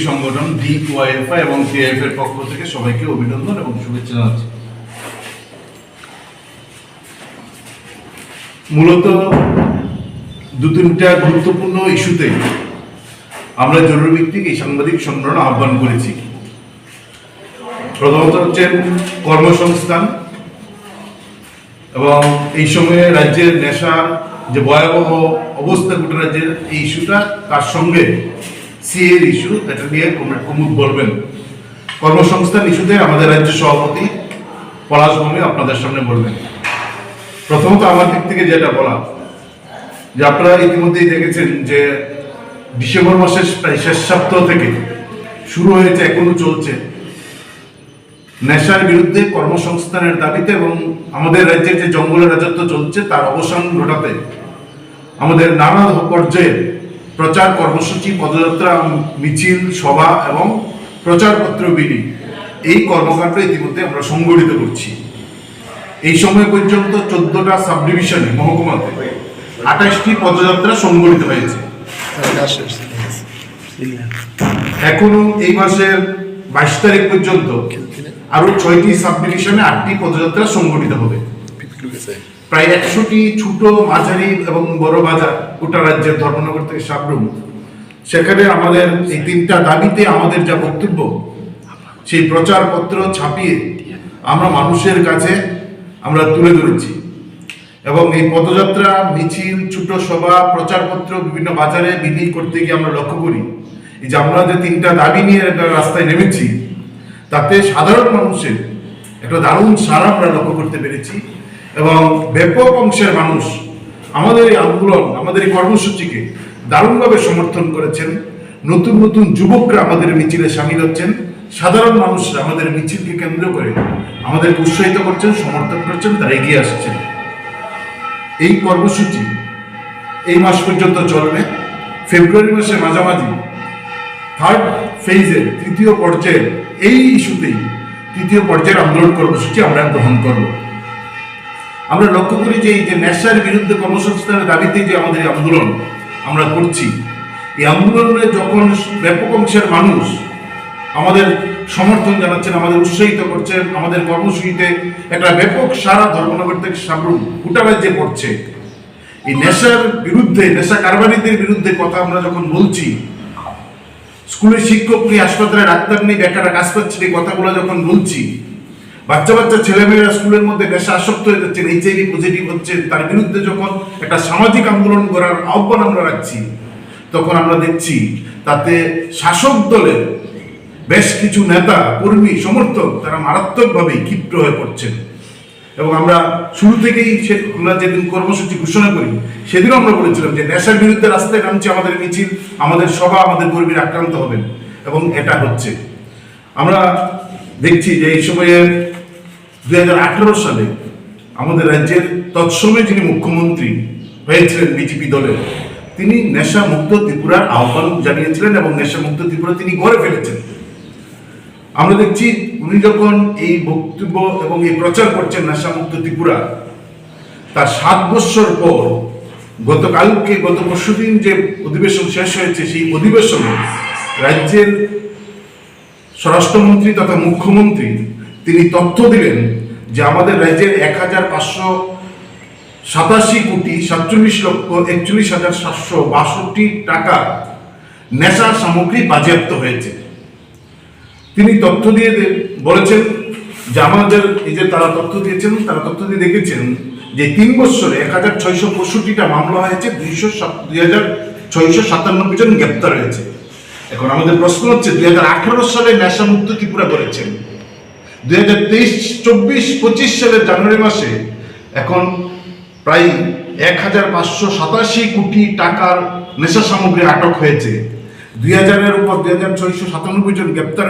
সংগঠন ডিওয়াইএফআই এবং টিআইএফ এর পক্ষ থেকে সবাইকে অভিনন্দন এবং শুভেচ্ছা জানাচ্ছি। মূলত দু তিনটা গুরুত্বপূর্ণ ইস্যুতে আমরা জরুরি ভিত্তিক এই সাংবাদিক সম্মেলন আহ্বান করেছি। প্রথমত হচ্ছে কর্মসংস্থান এবং এই সময়ে রাজ্যের নেশার যে ভয়াবহ অবস্থা গোটা রাজ্যের এই ইস্যুটা তার সঙ্গে সিএর ইস্যু, এটা নিয়ে কুমুদ বলবেন। কর্মসংস্থান ইস্যুতে আমাদের রাজ্য সভাপতি পলাশ ভূমি আপনাদের সামনে বলবেন। প্রথমত আমার দিক থেকে যেটা বলা, যে আপনারা ইতিমধ্যেই দেখেছেন যে ডিসেম্বর মাসের প্রায় শেষ সপ্তাহ থেকে শুরু হয়েছে, এখনো চলছে, নেশার বিরুদ্ধে কর্মসংস্থানের দাবিতে এবং আমাদের রাজ্যের যে জঙ্গলের রাজত্ব চলছে তার অবসান ঘটাতে আমাদের নানা পর্যায়ে প্রচার কর্মসূচি, পদযাত্রা, মিছিল, সভা এবং প্রচারপত্র বিলি, এই কর্মকাণ্ড ইতিমধ্যে আমরা সংগঠিত করছি। এই সময় পর্যন্ত 14টা সাব ডিভিশনে মহকুমাতে 28টি পদযাত্রা সংগঠিত হয়েছে। এখনো এই মাসের 22 তারিখ পর্যন্ত আরো 6টি সাব ডিভিশনে 8টি পদযাত্রা সংগঠিত হবে। প্রায় 100টি ছোট, মাঝারি এবং বড় বাজার গোটা রাজ্যের ধর্মনগর থেকে সাবরুম, সেখানে আমাদের এই 3টা দাবিতে আমাদের যা বক্তব্য সেই প্রচারপত্র ছাপিয়ে আমরা মানুষের কাছে আমরা তুলে ধরেছি। এবং এই পদযাত্রা, মিছিল, ছোট সভা, প্রচারপত্র বিভিন্ন বাজারে বিলি করতে গিয়ে আমরা লক্ষ্য করি যে আমরা যে 3টা দাবি নিয়ে একটা রাস্তায় নেমেছি তাতে সাধারণ মানুষের একটা দারুণ সাড়া আমরা লক্ষ্য করতে পেরেছি এবং ব্যাপক অংশের মানুষ আমাদের এই আন্দোলন, আমাদের এই কর্মসূচিকে দারুণভাবে সমর্থন করেছেন। নতুন নতুন যুবকরা আমাদের মিছিলে সামিল হচ্ছেন, সাধারণ মানুষরা আমাদের মিছিলকে কেন্দ্র করে আমাদেরকে উৎসাহিত করছেন, সমর্থন করছেন, তারা এগিয়ে আসছেন। এই কর্মসূচি এই মাস পর্যন্ত চলবে। ফেব্রুয়ারি মাসের মাঝামাঝি 3rd ফেজের 3য় পর্যায়ের এই ইস্যুতেই 3য় পর্যায়ের আন্দোলন কর্মসূচি আমরা গ্রহণ করব। আমরা লক্ষ্য করি যে এই যে নেশার বিরুদ্ধে কর্মসংস্থানের দাবিতে যে আমাদের আন্দোলন আমরা করছি, এই আন্দোলনে যখন ব্যাপক অংশের মানুষ আমাদের সমর্থন জানাচ্ছেন, আমাদের উৎসাহিত করছেন, আমাদের কর্মসূচিতে একটা ব্যাপক সারা ধর্মনগর থেকে সাবরুম গোটা রাজ্যে পড়ছে। এই নেশার বিরুদ্ধে, নেশা কারবারিদের বিরুদ্ধে কথা আমরা যখন বলছি, স্কুলের শিক্ষক নেই, হাসপাতালে ডাক্তার নেই, বেকাররা কাজ পাচ্ছে, এই কথাগুলো যখন বলছি, বাচ্চা বাচ্চা ছেলেমেয়েরা স্কুলের মধ্যে নেশা আসক্ত হয়ে যাচ্ছেন, HIV পজিটিভ হচ্ছে, তার বিরুদ্ধে যখন একটা সামাজিক আন্দোলন করার আহ্বান আমরা রাখছি, তখন আমরা দেখছি তাতে শাসক দলের বেশ কিছু নেতা, কর্মী, সমর্থক তারা মারাত্মকভাবে ক্ষিপ্ত হয়ে পড়ছেন। এবং আমরা শুরু থেকেই আমরা যেদিন কর্মসূচি ঘোষণা করি সেদিনও আমরা বলেছিলাম যে নেশার বিরুদ্ধে রাস্তায় নামছে, আমাদের মিছিল, আমাদের সভা, আমাদের কর্মীরা আক্রান্ত হবেন, এবং এটা হচ্ছে। আমরা দেখছি যে এই সময়ে 2018 সালে আমাদের রাজ্যের তৎসময়ে যিনি মুখ্যমন্ত্রী হয়েছিলেন বিজেপি দলের, তিনি নেশা মুক্ত ত্রিপুরার আহ্বান জানিয়েছিলেন এবং নেশা মুক্ত ত্রিপুরা তিনি গড়ে ফেলেছেন। আমরা দেখছি উনি যখন এই বক্তব্য এবং এই প্রচার করছেন নেশা মুক্ত ত্রিপুরা, তার 7 বছর পর গত পরশুদিন যে অধিবেশন শেষ হয়েছে, সেই অধিবেশনে রাজ্যের স্বরাষ্ট্রমন্ত্রী তথা মুখ্যমন্ত্রী তিনি তথ্য দিলেন যে আমাদের রাজ্যের 1,587 কোটি 47,41,762 টাকা নেশার সামগ্রী বাজেয়াপ্ত হয়েছে। তিনি তথ্য দিয়ে বলেছেন যে আমাদের এই যে তারা তথ্য দিয়েছেন, তারা তথ্য দিয়ে দেখেছেন যে 3 বছরে 1,665টা মামলা হয়েছে, 2,697 জন গ্রেপ্তার হয়েছে। এখন আমাদের প্রশ্ন হচ্ছে 2018 সালে নেশা মুক্ত ত্রিপুরা করেছেন, 2023-24-25 সালের জানুয়ারি মাসে এখন প্রায় 1,587 কোটি টাকার নেশা সামগ্রী আটক হয়েছে, 2,000-এর উপর 2,697 জন গ্রেপ্তার